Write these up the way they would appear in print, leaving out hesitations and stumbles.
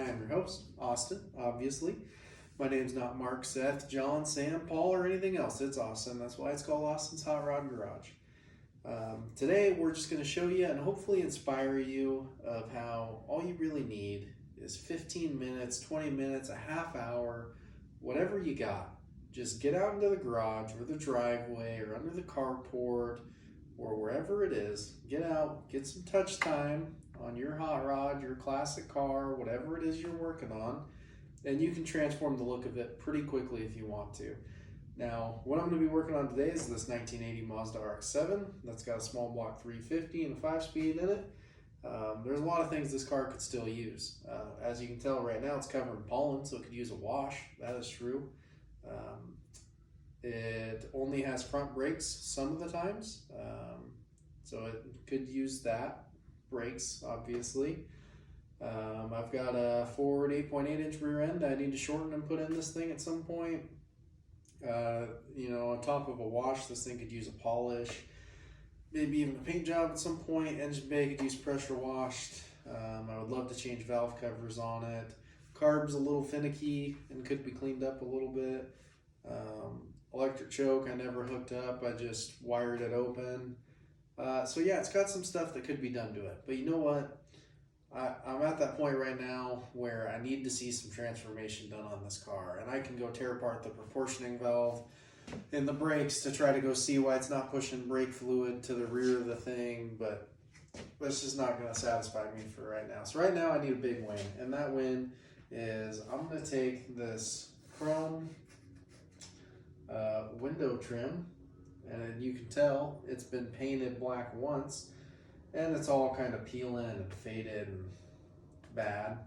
I am your host, Austin, obviously. My name's not Mark, Seth, John, Sam, Paul, or anything else. It's Austin. That's why it's called Austin's Hot Rod Garage. Today, we're just going to show you and hopefully inspire you of how all you really need is 15 minutes, 20 minutes, a half hour, whatever you got. Just get out into the garage or the driveway or under the carport or wherever it is. Get out, get some touch time on your hot rod, your classic car, whatever it is you're working on, and you can transform the look of it pretty quickly if you want to. Now, what I'm going to be working on today is this 1980 Mazda Rx7 that's got a small block 350 and a 5-speed in it. There's a lot of things this car could still use. As you can tell right now, it's covered in pollen, so it could use a wash. That is true. It only has front brakes some of the times, so it could use that. Brakes, obviously. I've got a forward 8.8-inch rear end I need to shorten and put in this thing at some point. On top of a wash, this thing could use a polish, maybe even a paint job at some point. Engine bay could use pressure washed. I would love to change valve covers on it. Carb's a little finicky and could be cleaned up a little bit. Electric choke I never hooked up, I just wired it open. So yeah, it's got some stuff that could be done to it. But you know what? I'm at that point right now where I need to see some transformation done on this car. And I can go tear apart the proportioning valve in the brakes to try to go see why it's not pushing brake fluid to the rear of the thing. But that's just not going to satisfy me for right now. So right now I need a big win. And that win is I'm going to take this chrome window trim. And you can tell it's been painted black once. And it's all kind of peeling and faded and bad.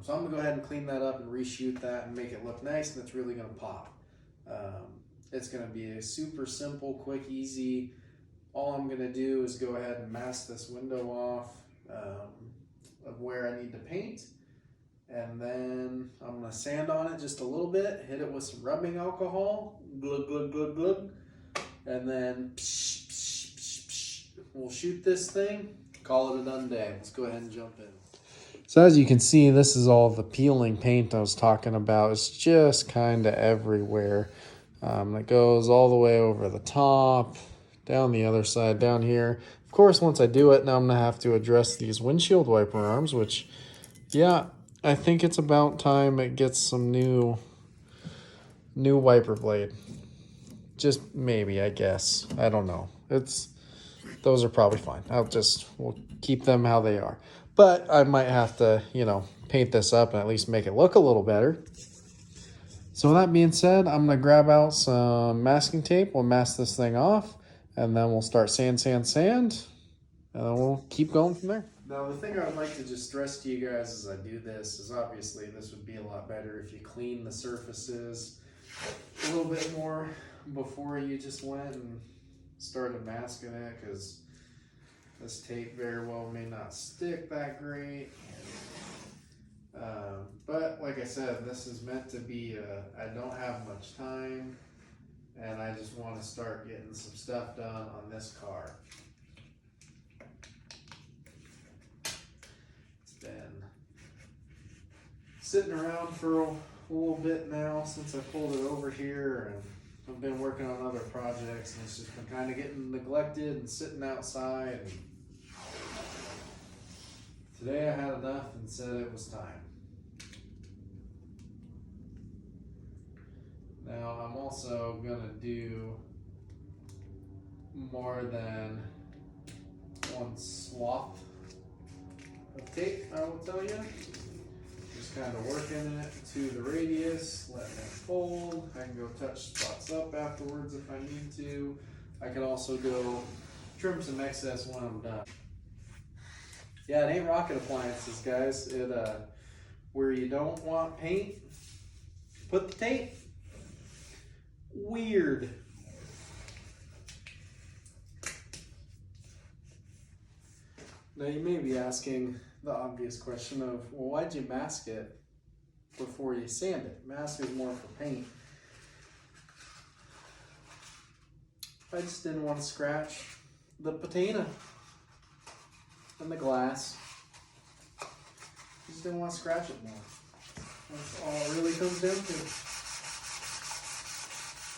So I'm going to go ahead and clean that up and reshoot that and make it look nice, and it's really going to pop. It's going to be a super simple, quick, easy. All I'm going to do is go ahead and mask this window off of where I need to paint. And then I'm going to sand on it just a little bit, hit it with some rubbing alcohol, glug, glug, glug, glug. And then we'll shoot this thing, call it a done day. Let's go ahead and jump in. So as you can see, this is all the peeling paint I was talking about. It's just kind of everywhere. It goes all the way over the top, down the other side, down here. Of course, once I do it, now I'm going to have to address these windshield wiper arms, which, yeah, I think it's about time it gets some new wiper blade. Just maybe, I guess. I don't know. Those are probably fine. We'll keep them how they are. But I might have to, paint this up and at least make it look a little better. So with that being said, I'm going to grab out some masking tape. We'll mask this thing off, and then we'll start sand, and then we'll keep going from there. Now, the thing I would like to just stress to you guys as I do this is obviously this would be a lot better if you clean the surfaces a little bit more before you just went and started masking it, because this tape very well may not stick that great. But like I said, this is meant to be I don't have much time, and I just want to start getting some stuff done on this car. It's been sitting around for a little bit now since I pulled it over here, and I've been working on other projects, and it's just been kind of getting neglected and sitting outside. And today I had enough and said it was time. Now I'm also gonna do more than one swath of tape, I will tell you. Just kind of working it to the radius, letting it fold. I can go touch spots up afterwards if I need to. I can also go trim some excess when I'm done. Yeah, it ain't rocket appliances, guys. Where you don't want paint, put the tape. Weird. Now you may be asking the obvious question of, well, why'd you mask it before you sand it? Mask is more for paint. I just didn't want to scratch the patina and the glass. Just didn't want to scratch it more. That's all it really comes down to.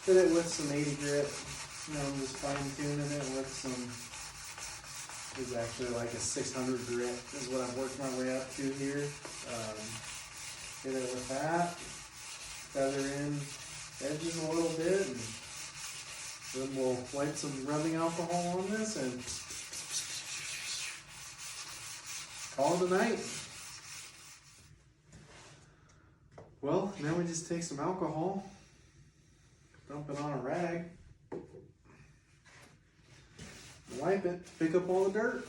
Did it with some 80 grit. I'm just fine tuning it with some, it's actually like a 600 grit is what I've worked my way up to here. Hit it with that, feather in edges a little bit, and then we'll wipe some rubbing alcohol on this and call it a night. Well, now we just take some alcohol, dump it on a rag, wipe it, pick up all the dirt.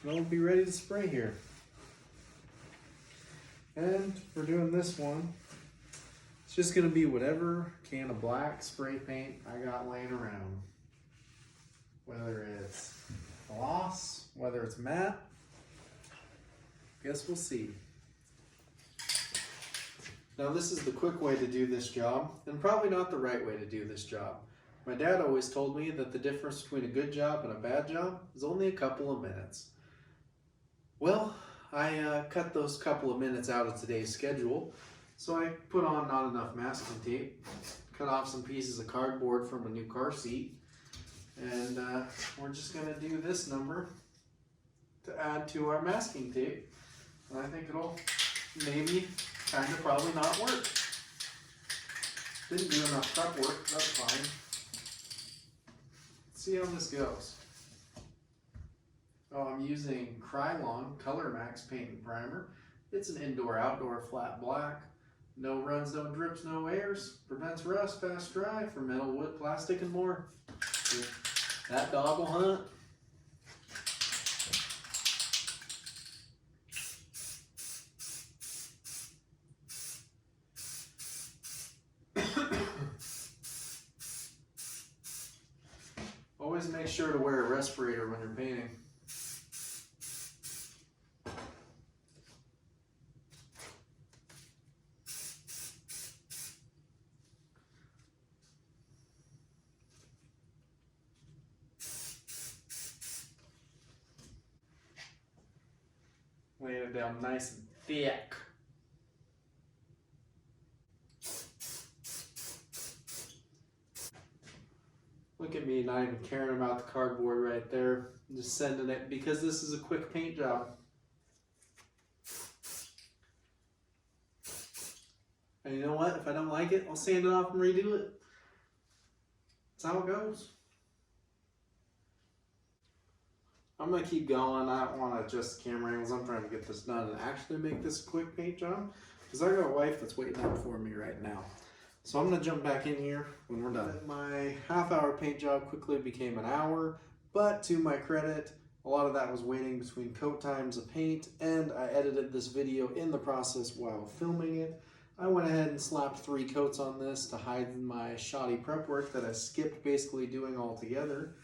And we'll be ready to spray here. And for doing this one, it's just gonna be whatever can of black spray paint I got laying around. Whether it's gloss, whether it's matte, guess we'll see. Now this is the quick way to do this job, and probably not the right way to do this job. My dad always told me that the difference between a good job and a bad job is only a couple of minutes. Well, I cut those couple of minutes out of today's schedule, so I put on not enough masking tape, cut off some pieces of cardboard from a new car seat, and we're just going to do this number to add to our masking tape. And I think it'll maybe kind of probably not work. Didn't do enough prep work, that's fine. Let's see how this goes. Oh, I'm using Krylon Color Max paint and primer. It's an indoor-outdoor flat black. No runs, no drips, no airs. Prevents rust, fast dry for metal, wood, plastic, and more. That dog will hunt. Always make sure to wear a respirator when you're painting. Laying it down nice and thick. Look at me not even caring about the cardboard right there. I'm just sending it because this is a quick paint job. And you know what? If I don't like it, I'll sand it off and redo it. That's how it goes. I'm going to keep going. I don't want to adjust the camera angles. I'm trying to get this done and actually make this a quick paint job, because I got a wife that's waiting out for me right now. So I'm going to jump back in here when we're done. My half-hour paint job quickly became an hour, but to my credit, a lot of that was waiting between coat times of paint, and I edited this video in the process while filming it. I went ahead and slapped 3 coats on this to hide my shoddy prep work that I skipped basically doing altogether.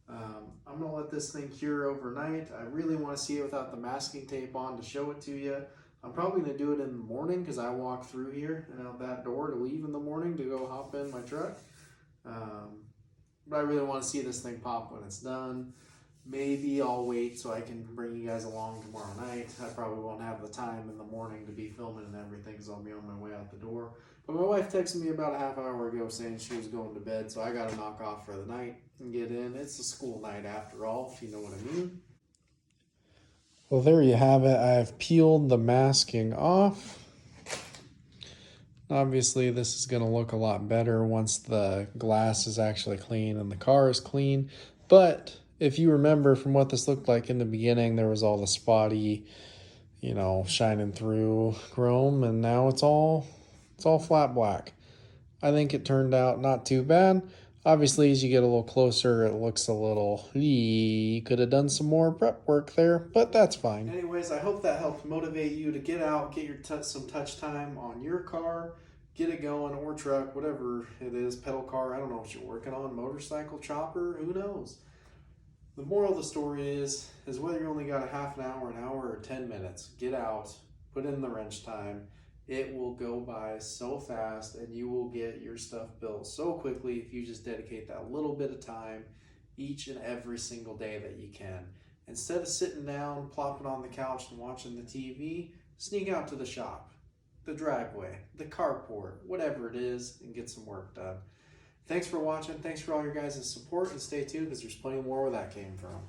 I'm going to let this thing cure overnight. I really want to see it without the masking tape on to show it to you. I'm probably going to do it in the morning because I walk through here and out that door to leave in the morning to go hop in my truck. But I really want to see this thing pop when it's done. Maybe I'll wait so I can bring you guys along tomorrow night. I probably won't have the time in the morning to be filming and everything because I'll be on my way out the door. But my wife texted me about a half hour ago saying she was going to bed, so I got to knock off for the night and get in. It's a school night after all, if you know what I mean. Well, there you have it. I've peeled the masking off. Obviously, this is going to look a lot better once the glass is actually clean and the car is clean. But if you remember from what this looked like in the beginning, there was all the spotty, you know, shining through chrome, and now it's all flat black. I think it turned out not too bad. Obviously, as you get a little closer, it looks a little, you could have done some more prep work there, but that's fine. Anyways, I hope that helped motivate you to get out, get your some touch time on your car, get it going, or truck, whatever it is, pedal car, I don't know what you're working on, motorcycle, chopper, who knows? The moral of the story is whether you only got a half an hour, or 10 minutes, get out, put in the wrench time. It will go by so fast and you will get your stuff built so quickly if you just dedicate that little bit of time each and every single day that you can. Instead of sitting down, plopping on the couch and watching the TV, sneak out to the shop, the driveway, the carport, whatever it is, and get some work done. Thanks for watching. Thanks for all your guys' support, and stay tuned because there's plenty more where that came from.